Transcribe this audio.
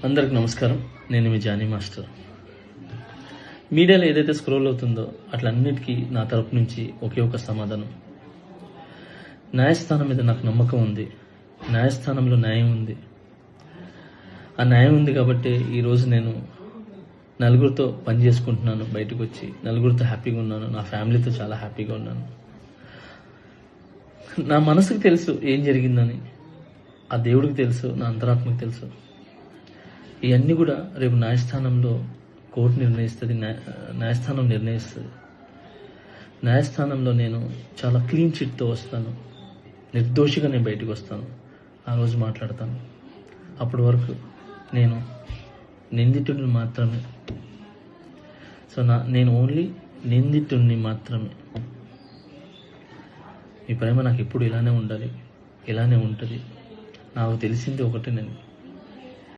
అందరికి నమస్కారం. నేను మీ జానీ మాస్టర్. మీడియాలో ఏదైతే స్క్రోల్ అవుతుందో అట్లన్నిటికీ నా తరపు నుంచి ఒకే ఒక సమాధానం. న్యాయస్థానం మీద నాకు నమ్మకం ఉంది. న్యాయస్థానంలో న్యాయం ఉంది. ఆ న్యాయం ఉంది కాబట్టి ఈరోజు నేను నలుగురితో పని చేసుకుంటున్నాను. బయటకు వచ్చి నలుగురితో హ్యాపీగా ఉన్నాను. నా ఫ్యామిలీతో చాలా హ్యాపీగా ఉన్నాను. నా మనసుకు తెలుసు ఏం జరిగిందని. ఆ దేవుడికి తెలుసు, నా అంతరాత్మకు తెలుసు. ఇవన్నీ కూడా రేపు న్యాయస్థానంలో కోర్టు నిర్ణయిస్తుంది, న్యాయస్థానం నిర్ణయిస్తుంది. న్యాయస్థానంలో నేను చాలా క్లీన్ చిట్తో వస్తాను. నిర్దోషిగా నేను బయటకు వస్తాను. ఆ రోజు మాట్లాడతాను. అప్పటి వరకు నేను నిందితుడిని మాత్రమే. సో నేను ఓన్లీ నిందితుడిని మాత్రమే. మీ ప్రేమ నాకు ఎప్పుడు ఇలానే ఉండాలి, ఇలానే ఉంటుంది. నాకు తెలిసింది ఒకటే, నేను